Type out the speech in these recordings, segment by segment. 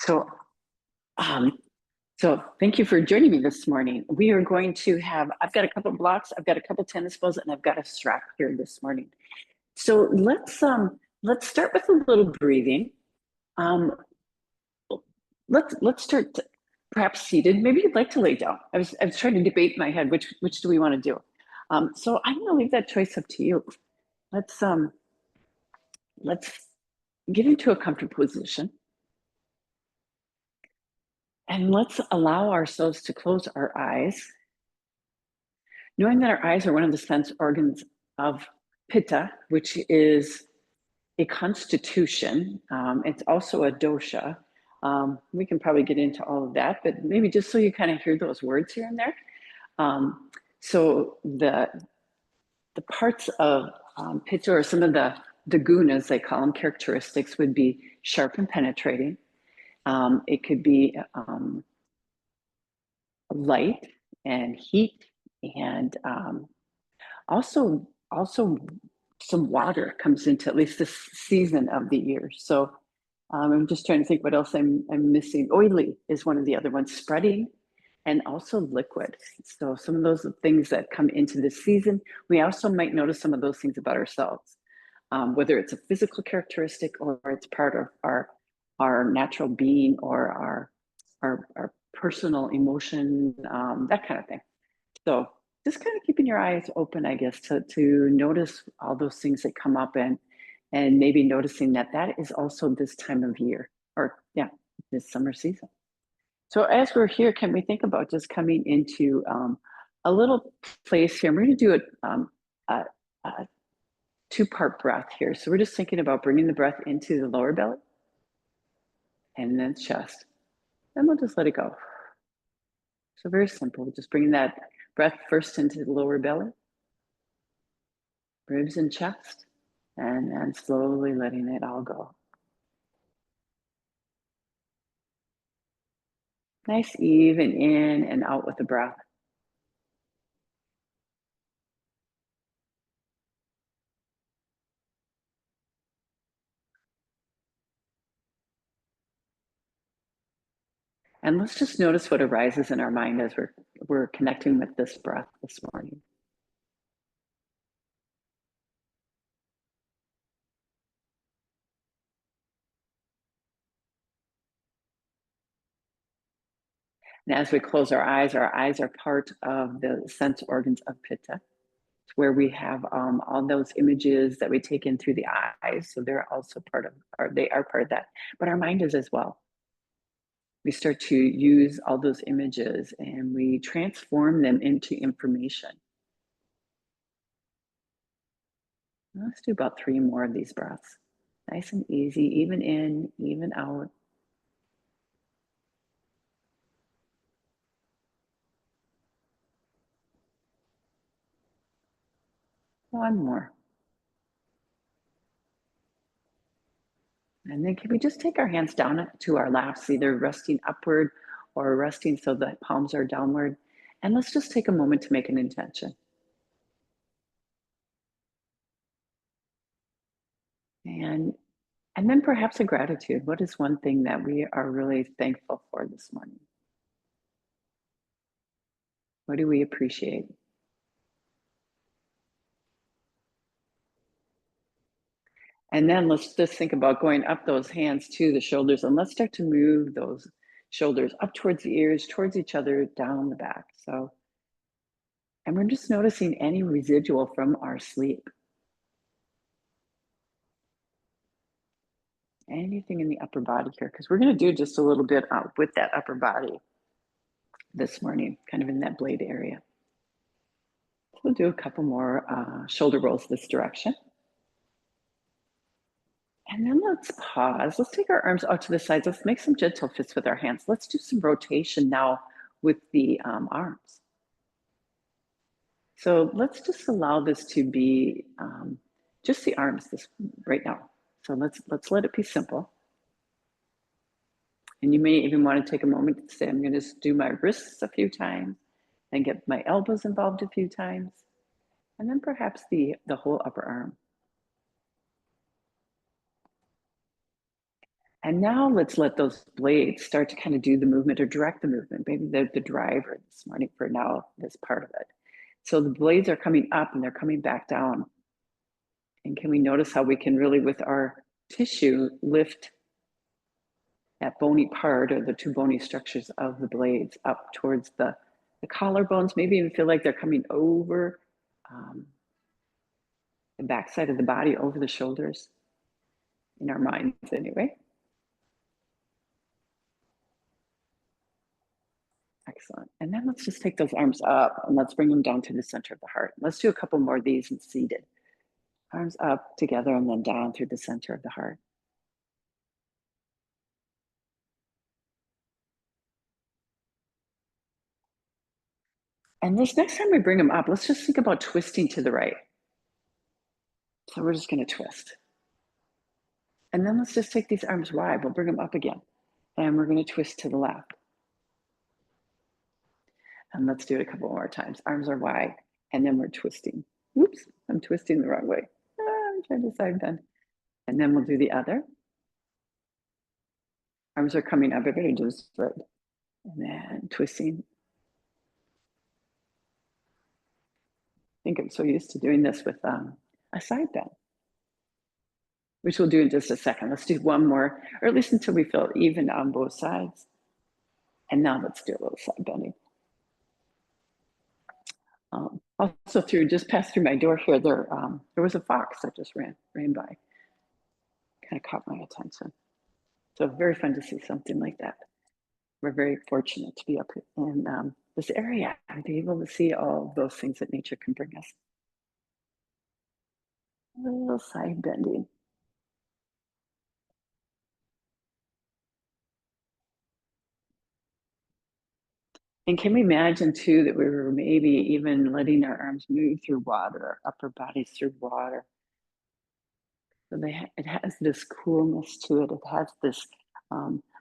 So, um, so thank you for joining me this morning. We are going to have, I've got a couple blocks, I've got a couple tennis balls, and I've got a strap here this morning. So let's start with a little breathing. Let's start perhaps seated. Maybe you'd like to lay down. I was trying to debate in my head which do we want to do. So I'm going to leave that choice up to you. Let's get into a comfortable position. And let's allow ourselves to close our eyes, knowing that our eyes are one of the sense organs of Pitta, which is a constitution. It's also a dosha. We can probably get into all of that, but maybe just so you kind of hear those words here and there. So the parts of Pitta, or some of the gunas, they call them, characteristics, would be sharp and penetrating. It could be light and heat, and also some water comes into at least this season of the year. So I'm just trying to think what else I'm missing. Oily is one of the other ones, spreading, and also liquid. So some of those things that come into this season. We also might notice some of those things about ourselves, whether it's a physical characteristic or it's part of our natural being, or our personal emotion, that kind of thing. So just kind of keeping your eyes open, I guess, to notice all those things that come up, and maybe noticing that is also this time of year, or this summer season. So as we're here, can we think about just coming into a little place here? I'm going to do a two-part breath here. So we're just thinking about bringing the breath into the lower belly and then chest. Then we'll just let it go. So very simple, just bringing that breath first into the lower belly, ribs and chest, and then slowly letting it all go. Nice even in and out with the breath. And let's just notice what arises in our mind as we're connecting with this breath this morning. And as we close our eyes are part of the sense organs of Pitta. It's where we have all those images that we take in through the eyes. So they're also part of, or they are part of that. But our mind is as well. We start to use all those images and we transform them into information. Let's do about 3 more of these breaths. Nice and easy, even in, even out. One more. And then can we just take our hands down to our laps, either resting upward or resting so that palms are downward. And let's just take a moment to make an intention. And then perhaps a gratitude. What is one thing that we are really thankful for this morning? What do we appreciate? And then let's just think about going up those hands to the shoulders, and let's start to move those shoulders up towards the ears, towards each other, down the back. So, and we're just noticing any residual from our sleep. Anything in the upper body here, because we're going to do just a little bit with that upper body this morning, kind of in that blade area. We'll do a couple more shoulder rolls this direction. And then let's pause. Let's take our arms out to the sides. Let's make some gentle fists with our hands. Let's do some rotation now with the arms. So let's just allow this to be just the arms right now. So let's let it be simple. And you may even want to take a moment to say, I'm going to just do my wrists a few times, and get my elbows involved a few times, and then perhaps the whole upper arm. And now let's let those blades start to kind of do the movement or direct the movement. Maybe the driver this morning for now, this part of it. So the blades are coming up and they're coming back down. And can we notice how we can really, with our tissue, lift that bony part or the two bony structures of the blades up towards the collarbones, maybe even feel like they're coming over the backside of the body, over the shoulders, in our minds anyway. Excellent. And then let's just take those arms up and let's bring them down to the center of the heart. Let's do a couple more of these and seated. Arms up together and then down through the center of the heart. And this next time we bring them up, let's just think about twisting to the right. So we're just going to twist. And then let's just take these arms wide. We'll bring them up again. And we're going to twist to the left. And let's do it a couple more times. Arms are wide. And then we're twisting. Oops, I'm twisting the wrong way. I'm trying to side bend. And then we'll do the other. Arms are coming up. I better do this right. And then twisting. I think I'm so used to doing this with a side bend, which we'll do in just a second. Let's do one more, or at least until we feel even on both sides. And now let's do a little side bending. Also through, just past through my door here, there was a fox that just ran by. Kind of caught my attention. So very fun to see something like that. We're very fortunate to be up in this area and be able to see all of those things that nature can bring us. A little side bending. And can we imagine too that we were maybe even letting our arms move through water, our upper bodies through water. So it has this coolness to it. It has this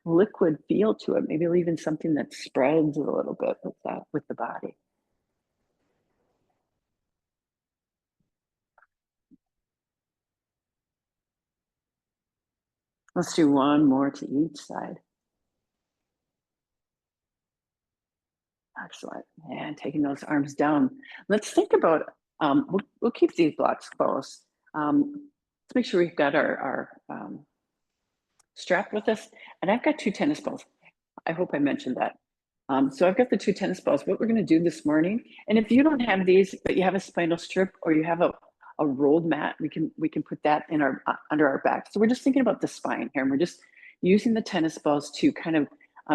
liquid feel to it. Maybe even something that spreads a little bit with the body. Let's do one more to each side. Excellent. And taking those arms down. Let's think about, we'll keep these blocks close. Let's make sure we've got our strap with us. And I've got 2 tennis balls. I hope I mentioned that. So I've got the 2 tennis balls. What we're going to do this morning, and if you don't have these, but you have a spinal strip or you have a rolled mat, we can put that in our under our back. So we're just thinking about the spine here, and we're just using the tennis balls to kind of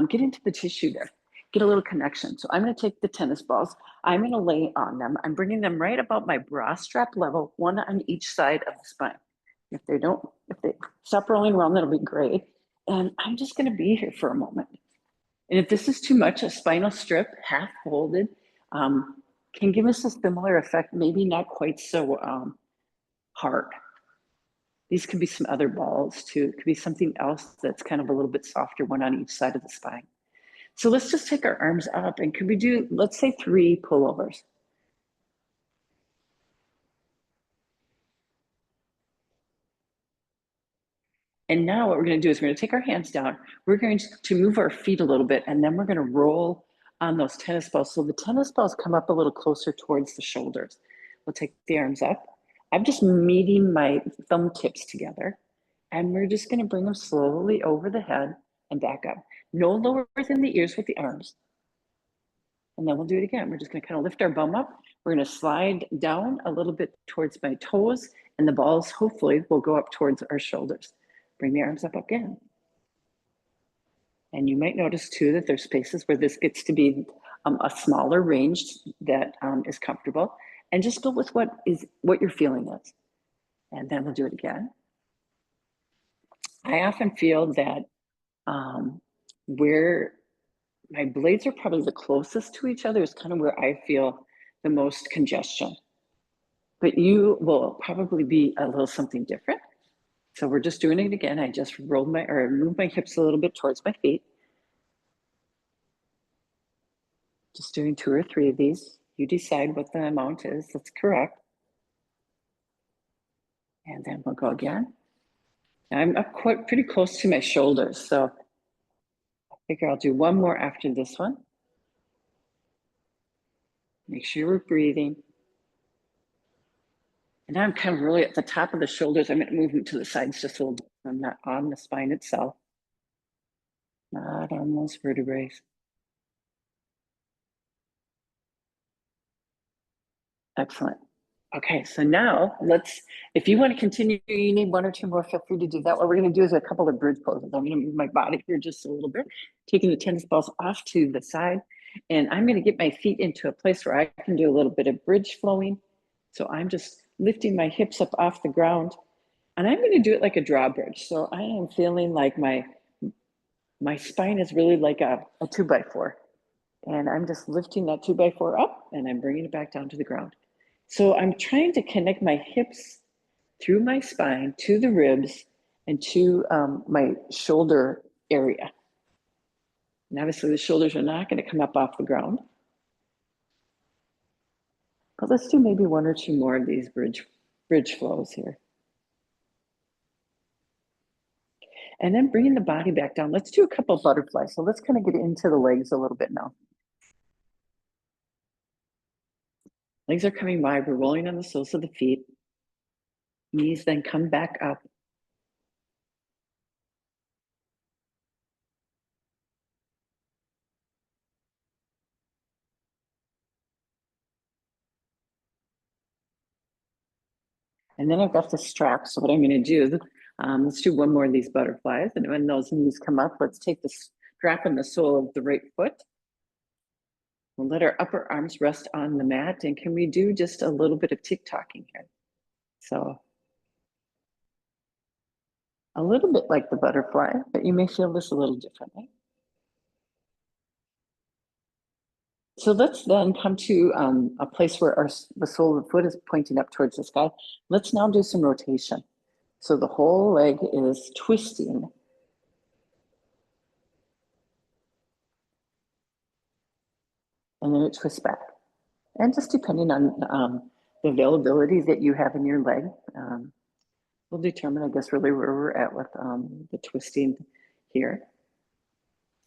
get into the tissue there, get a little connection. So I'm going to take the tennis balls. I'm going to lay on them. I'm bringing them right about my bra strap level, one on each side of the spine. If they stop rolling around, that'll be great. And I'm just going to be here for a moment. And if this is too much, a spinal strip, half folded, can give us a similar effect, maybe not quite so hard. These could be some other balls too. It could be something else that's kind of a little bit softer, one on each side of the spine. So let's just take our arms up and could we do, let's say 3 pullovers. And now what we're going to do is we're going to take our hands down. We're going to move our feet a little bit, and then we're going to roll on those tennis balls. So the tennis balls come up a little closer towards the shoulders. We'll take the arms up. I'm just meeting my thumb tips together, and we're just going to bring them slowly over the head and back up. No lower than the ears with the arms. And then we'll do it again. We're just going to kind of lift our bum up. We're going to slide down a little bit towards my toes, and the balls hopefully will go up towards our shoulders. Bring the arms up again. And you might notice too that there's spaces where this gets to be a smaller range that is comfortable. And just go with what your feeling is. And then we'll do it again. I often feel that where my blades are probably the closest to each other is kind of where I feel the most congestion. But you will probably be a little something different. So we're just doing it again. I just moved my hips a little bit towards my feet. Just doing 2 or 3 of these. You decide what the amount is. That's correct. And then we'll go again. I'm up quite pretty close to my shoulders, so I figure I'll do one more after this one. Make sure we're breathing. And now I'm kind of really at the top of the shoulders. I'm going to move them to the sides just a little bit. I'm not on the spine itself, not on those vertebrae. Excellent. Okay, so now if you want to continue, you need one or two more, feel free to do that. What we're going to do is a couple of bridge poses. I'm going to move my body here just a little bit, taking the tennis balls off to the side. And I'm going to get my feet into a place where I can do a little bit of bridge flowing. So I'm just lifting my hips up off the ground. And I'm going to do it like a drawbridge. So I am feeling like my spine is really like a 2x4. And I'm just lifting that 2x4 up and I'm bringing it back down to the ground. So I'm trying to connect my hips through my spine to the ribs and to my shoulder area. And obviously the shoulders are not going to come up off the ground. But let's do maybe one or two more of these bridge flows here. And then bringing the body back down. Let's do a couple of butterflies. So let's kind of get into the legs a little bit now. Legs are coming wide. We're rolling on the soles of the feet. Knees then come back up. And then I've got the strap. So what I'm going to do, let's do one more of these butterflies. And when those knees come up, let's take the strap in the sole of the right foot. We'll let our upper arms rest on the mat. And can we do just a little bit of tick-tocking here? So a little bit like the butterfly, but you may feel this a little differently. So let's then come to a place where the sole of the foot is pointing up towards the sky. Let's now do some rotation. So the whole leg is twisting. And then it twists back. And just depending on the availability that you have in your leg, will determine, I guess, really where we're at with the twisting here.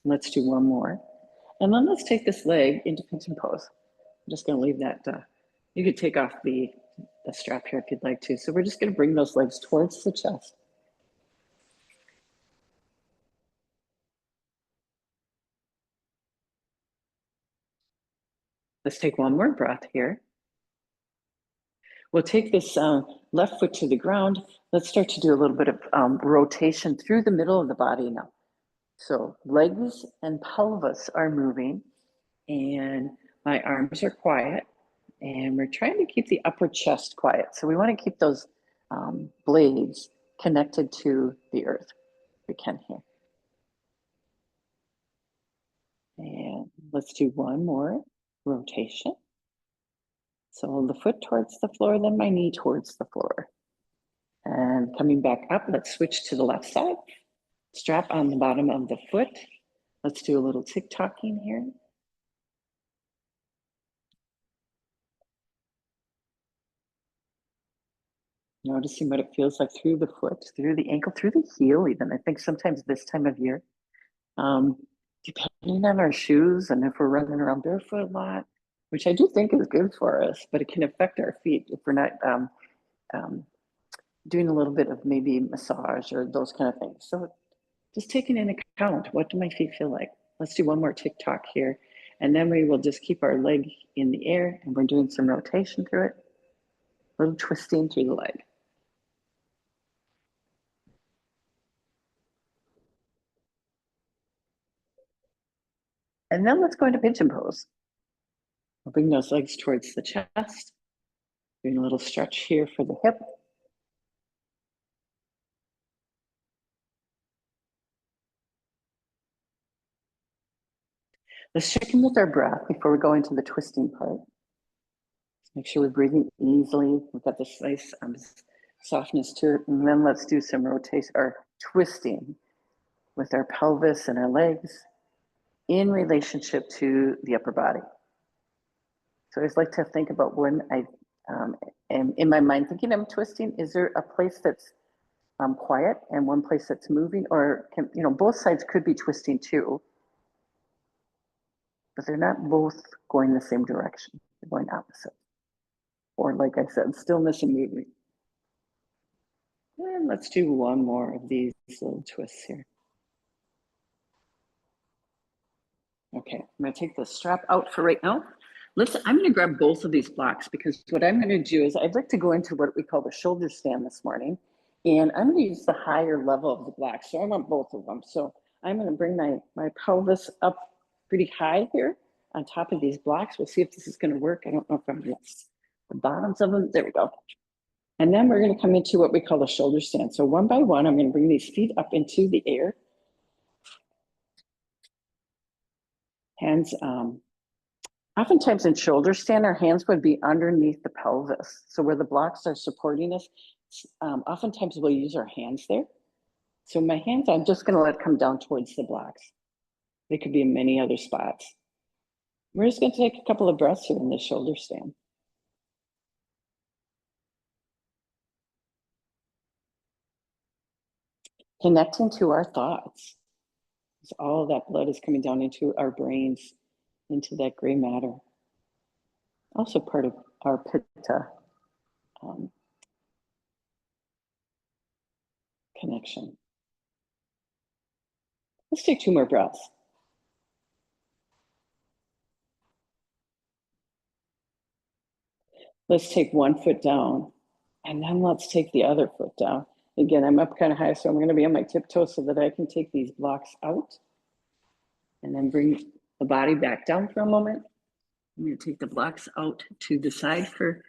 Let's do one more. And then let's take this leg into pigeon pose. I'm just going to leave that. You could take off the strap here if you'd like to. So we're just going to bring those legs towards the chest. Let's take one more breath here. We'll take this left foot to the ground. Let's start to do a little bit of rotation through the middle of the body now. So legs and pelvis are moving and my arms are quiet and we're trying to keep the upper chest quiet. So we want to keep those blades connected to the earth if we can here. And let's do one more rotation. So the foot towards the floor, then my knee towards the floor. And coming back up, let's switch to the left side. Strap on the bottom of the foot. Let's do a little tick-tocking here. Noticing what it feels like through the foot, through the ankle, through the heel even. I think sometimes this time of year, depending on our shoes and if we're running around barefoot a lot, which I do think is good for us, but it can affect our feet if we're not doing a little bit of maybe massage or those kind of things. So just taking into account, what do my feet feel like? Let's do one more tick-tock here. And then we will just keep our leg in the air and we're doing some rotation through it. A little twisting through the leg. And then let's go into pigeon pose. We'll bring those legs towards the chest. Doing a little stretch here for the hip. Let's check in with our breath before we go into the twisting part. Make sure we're breathing easily. We've got this nice softness to it. And then let's do some rotation or twisting with our pelvis and our legs in relationship to the upper body. So I always like to think about when I am in my mind thinking I'm twisting, is there a place that's quiet and one place that's moving, or can, you know, both sides could be twisting too, but they're not both going the same direction. They're going opposite. Or like I said, stillness and movement. And let's do one more of these little twists here. Okay, I'm gonna take the strap out for right now. I'm gonna grab both of these blocks, because what I'm gonna do is I'd like to go into what we call the shoulder stand this morning. And I'm gonna use the higher level of the blocks. So I want both of them. So I'm gonna bring my pelvis up pretty high here on top of these blocks. We'll see if this is gonna work. I don't know if I'm gonna the bottoms of them. There we go. And then we're gonna come into what we call the shoulder stand. So one by one, I'm gonna bring these feet up into the air. Hands, oftentimes in shoulder stand, our hands would be underneath the pelvis. So where the blocks are supporting us, oftentimes we'll use our hands there. So my hands, I'm just gonna let come down towards the blocks. They could be in many other spots. We're just gonna take a couple of breaths here in the shoulder stand. Connecting to our thoughts. So all that blood is coming down into our brains, into that gray matter. Also part of our pitta connection. Let's take 2 more breaths. Let's take 1 foot down, and then let's take the other foot down. Again, I'm up kind of high, so I'm gonna be on my tiptoes so that I can take these blocks out, and then bring the body back down for a moment. I'm gonna take the blocks out to the side for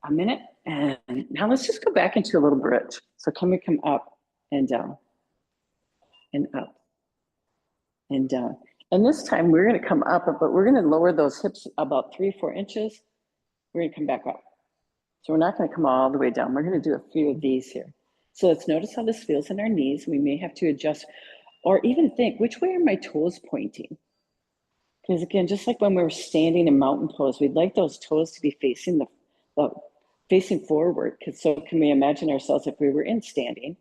a minute, and now let's just go back into a little bridge. So can we come up and down, and up, and down. And this time we're gonna come up, but we're gonna lower those hips about 3 or 4 inches. We're gonna come back up. So we're not gonna come all the way down. We're gonna do a few of these here. So let's notice how this feels in our knees. We may have to adjust, or even think, which way are my toes pointing? Because again, just like when we were standing in mountain pose, we'd like those toes to be facing facing forward. So can we imagine ourselves if we were in standing?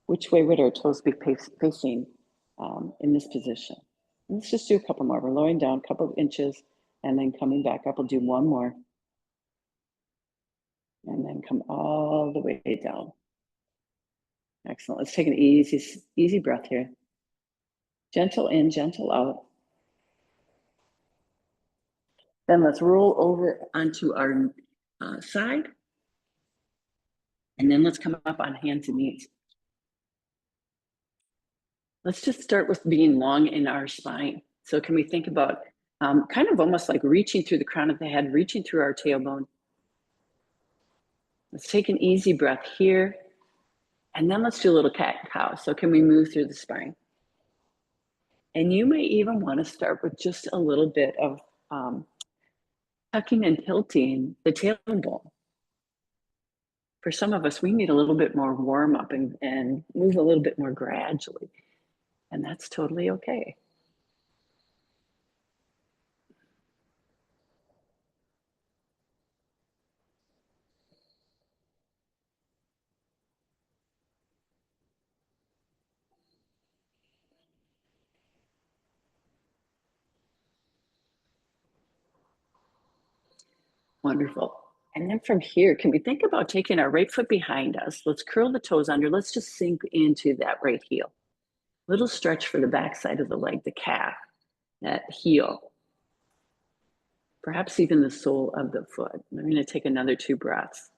Which way would our toes be facing in this position? Let's just do a couple more. We're lowering down a couple of inches and then coming back up. We'll do one more. And then come all the way down. Excellent. Let's take an easy breath here. Gentle in, gentle out. Then let's roll over onto our side. And then let's come up on hands and knees. Let's just start with being long in our spine. So can we think about kind of almost like reaching through the crown of the head, reaching through our tailbone. Let's take an easy breath here. And then let's do a little cat and cow. So can we move through the spine? And you may even want to start with just a little bit of tucking and tilting the tailbone. For some of us, we need a little bit more warm up and move a little bit more gradually. And that's totally okay. Wonderful. And then from here, can we think about taking our right foot behind us? Let's curl the toes under. Let's just sink into that right heel. Little stretch for the back side of the leg, the calf, that heel. Perhaps even the sole of the foot. I'm going to take another 2 breaths.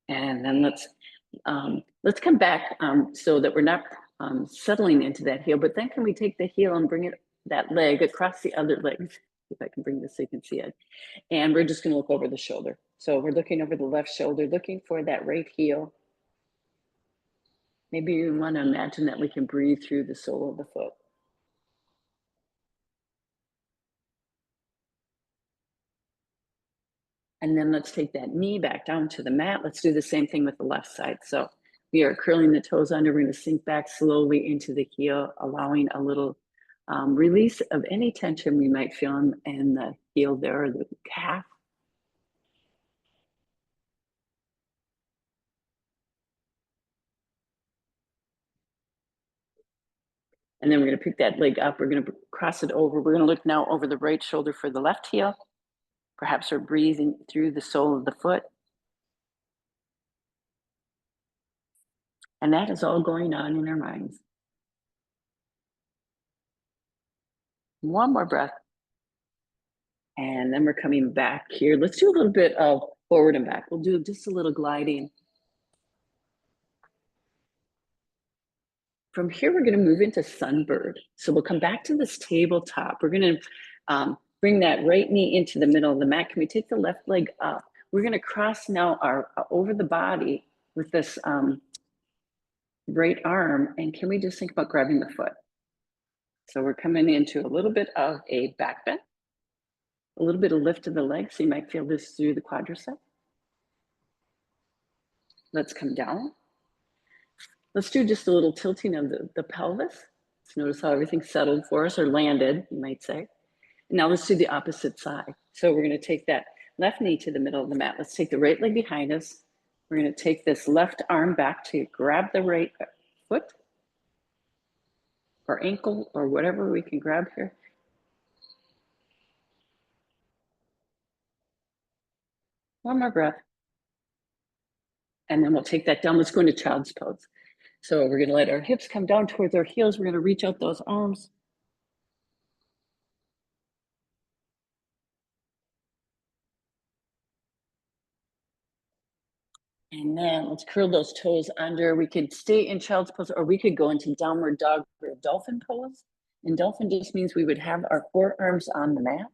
And then let's come back so that we're not settling into that heel, but then can we take the heel and bring that leg across the other leg? If I can bring this so you can see it. And we're just gonna look over the shoulder. So we're looking over the left shoulder, looking for that right heel. Maybe you wanna imagine that we can breathe through the sole of the foot. And then let's take that knee back down to the mat. Let's do the same thing with the left side. So we are curling the toes under. We're going to sink back slowly into the heel, allowing a little release of any tension we might feel in the heel there, or the calf. And then we're gonna pick that leg up, we're gonna cross it over. We're gonna look now over the right shoulder for the left heel. Perhaps we're breathing through the sole of the foot. And that is all going on in our minds. One more breath. And then we're coming back here. Let's do a little bit of forward and back. We'll do just a little gliding. From here, we're going to move into sunbird. So we'll come back to this tabletop. We're going to bring that right knee into the middle of the mat. Can we take the left leg up? We're going to cross now our over the body with this right arm. And can we just think about grabbing the foot? So we're coming into a little bit of a back bend, a little bit of lift of the leg. So you might feel this through the quadricep. Let's come down. Let's do just a little tilting of the pelvis. Let's notice how everything settled for us, or landed, you might say. And now let's do the opposite side. So we're going to take that left knee to the middle of the mat. Let's take the right leg behind us. We're going to take this left arm back to grab the right foot or ankle or whatever we can grab here. One more breath. And then we'll take that down. Let's go into child's pose. So we're going to let our hips come down towards our heels. We're going to reach out those arms. And then let's curl those toes under. We could stay in child's pose, or we could go into downward dog or dolphin pose. And dolphin just means we would have our forearms on the mat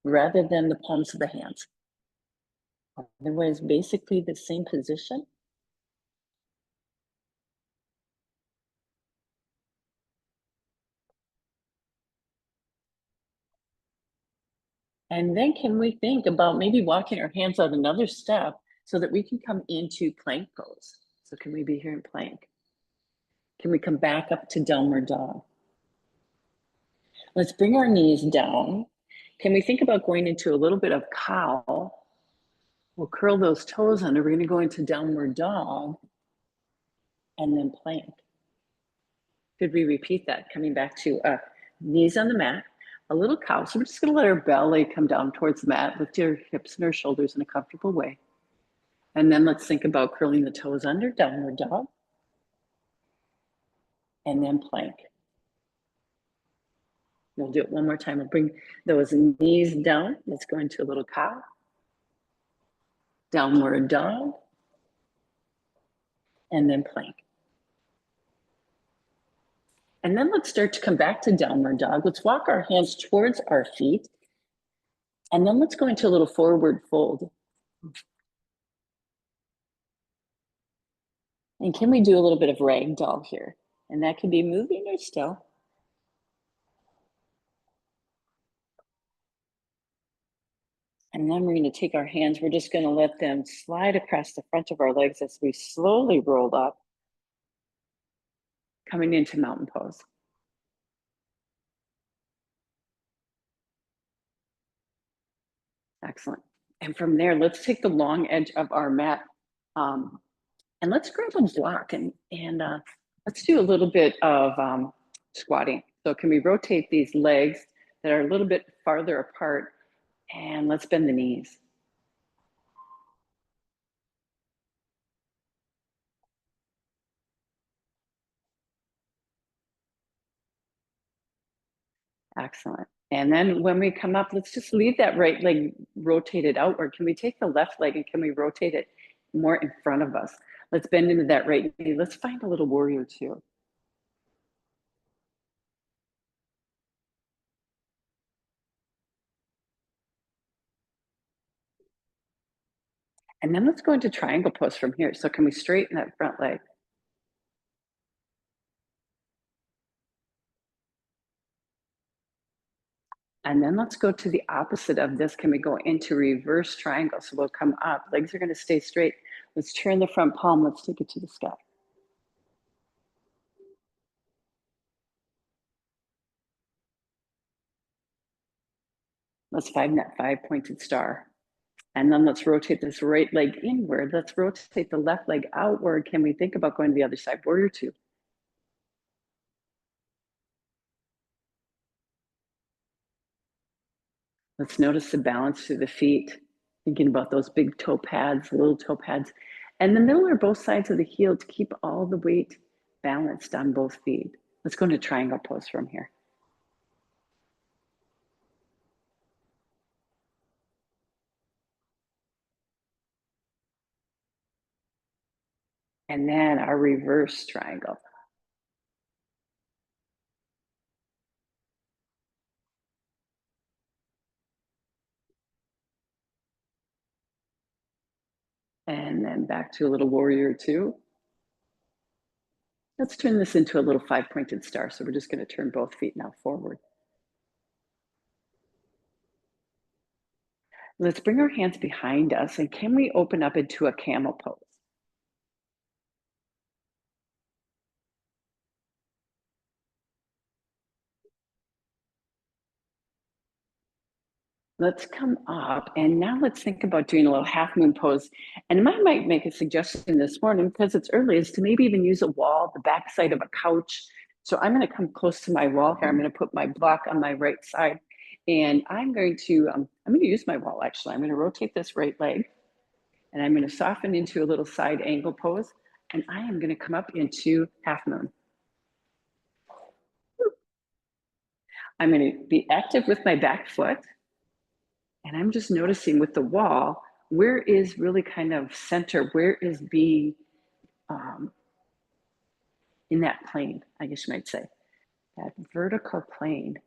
rather than the palms of the hands. Otherwise, basically the same position. And then can we think about maybe walking our hands out another step so that we can come into plank pose? So can we be here in plank? Can we come back up to downward dog? Let's bring our knees down. Can we think about going into a little bit of cow? We'll curl those toes under. We're going to go into downward dog and then plank. Could we repeat that? Coming back to knees on the mat, a little cow. So we're just going to let our belly come down towards the mat. Lift your hips and our shoulders in a comfortable way. And then let's think about curling the toes under, downward dog, and then plank. We'll do it one more time. We'll bring those knees down. Let's go into a little cow, downward dog, and then plank. And then let's start to come back to downward dog. Let's walk our hands towards our feet. And then let's go into a little forward fold. And can we do a little bit of ragdoll here? And that can be moving or still. And then we're going to take our hands, we're just going to let them slide across the front of our legs as we slowly roll up, coming into mountain pose. Excellent. And from there, let's take the long edge of our mat and let's grab a block and let's do a little bit of squatting. So can we rotate these legs that are a little bit farther apart, and let's bend the knees. Excellent. And then when we come up, let's just leave that right leg rotated outward. Can we take the left leg and can we rotate it more in front of us? Let's bend into that right knee. Let's find a little warrior two. And then let's go into triangle pose from here. So can we straighten that front leg? And then let's go to the opposite of this. Can we go into reverse triangle? So we'll come up, legs are going to stay straight. Let's turn the front palm, let's take it to the sky. Let's find that 5-pointed star. And then let's rotate this right leg inward. Let's rotate the left leg outward. Can we think about going to the other side? Warrior two. Let's notice the balance through the feet, thinking about those big toe pads, little toe pads, and the middle or both sides of the heel to keep all the weight balanced on both feet. Let's go into triangle pose from here. And then our reverse triangle. And then back to a little warrior two. Let's turn this into a little 5-pointed star. So we're just going to turn both feet now forward. Let's bring our hands behind us, and can we open up into a camel pose? Let's come up, and now let's think about doing a little half moon pose. And I might make a suggestion this morning, because it's early, is to maybe even use a wall, the backside of a couch. So I'm going to come close to my wall here. I'm going to put my block on my right side, and I'm going to use my wall, actually. I'm going to rotate this right leg, and I'm going to soften into a little side angle pose, and I am going to come up into half moon. I'm going to be active with my back foot. And I'm just noticing with the wall, where is really kind of center, where is being in that plane, I guess you might say, that vertical plane.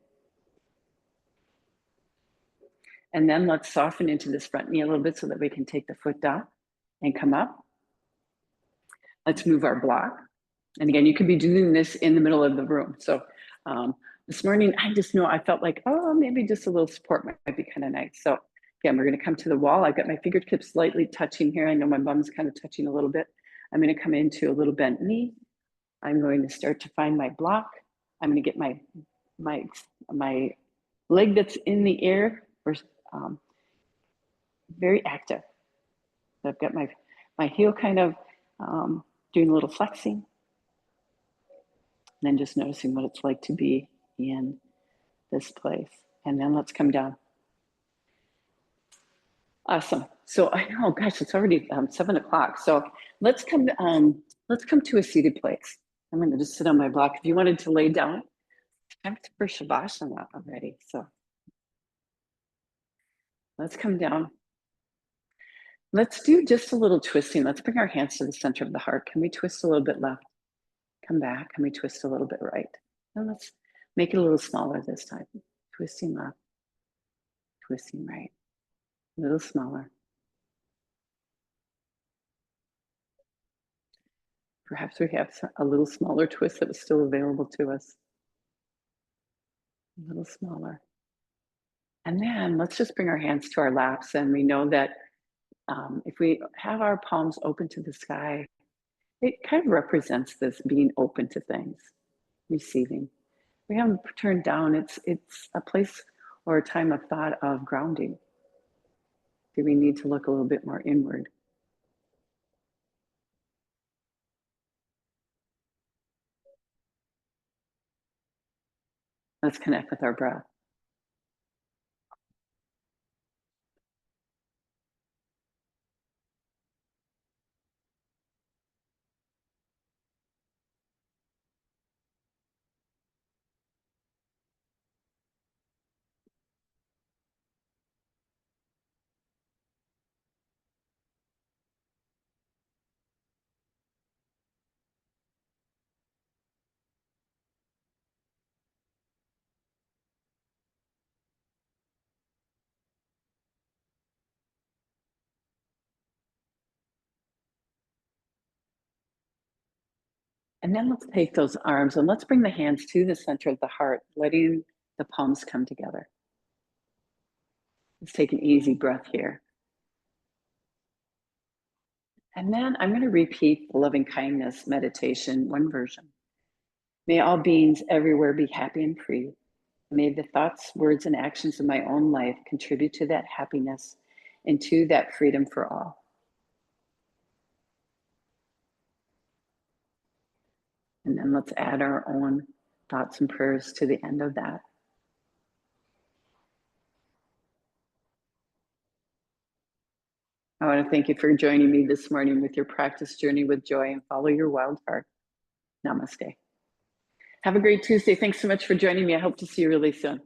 And then let's soften into this front knee a little bit so that we can take the foot down and come up. Let's move our block. And again, you could be doing this in the middle of the room. So this morning, I just know I felt like, oh, maybe just a little support might be kind of nice. So again, we're going to come to the wall. I've got my fingertips slightly touching here. I know my bum's kind of touching a little bit. I'm going to come into a little bent knee. I'm going to start to find my block. I'm going to get my leg that's in the air, or very active. So I've got my heel kind of doing a little flexing. And then just noticing what it's like to be in this place. And then let's come down. Awesome. So I know, gosh, it's already 7 o'clock. So let's come to a seated place. I'm going to just sit on my block. If you wanted to lay down, time for Shavasana already. So let's come down. Let's do just a little twisting. Let's bring our hands to the center of the heart. Can we twist a little bit left? Come back. Can we twist a little bit right? And let's make it a little smaller this time. Twisting left, twisting right. A little smaller. Perhaps we have a little smaller twist that was still available to us. A little smaller. And then let's just bring our hands to our laps. And we know that if we have our palms open to the sky, it kind of represents this being open to things, receiving. We haven't turned down. It's a place or a time of thought of grounding. Do we need to look a little bit more inward? Let's connect with our breath. And then let's take those arms and let's bring the hands to the center of the heart, letting the palms come together. Let's take an easy breath here. And then I'm going to repeat the loving kindness meditation, one version. May all beings everywhere be happy and free. May the thoughts, words, and actions of my own life contribute to that happiness and to that freedom for all. And then let's add our own thoughts and prayers to the end of that. I want to thank you for joining me this morning with your practice journey with joy and follow your wild heart. Namaste. Have a great Tuesday. Thanks so much for joining me. I hope to see you really soon.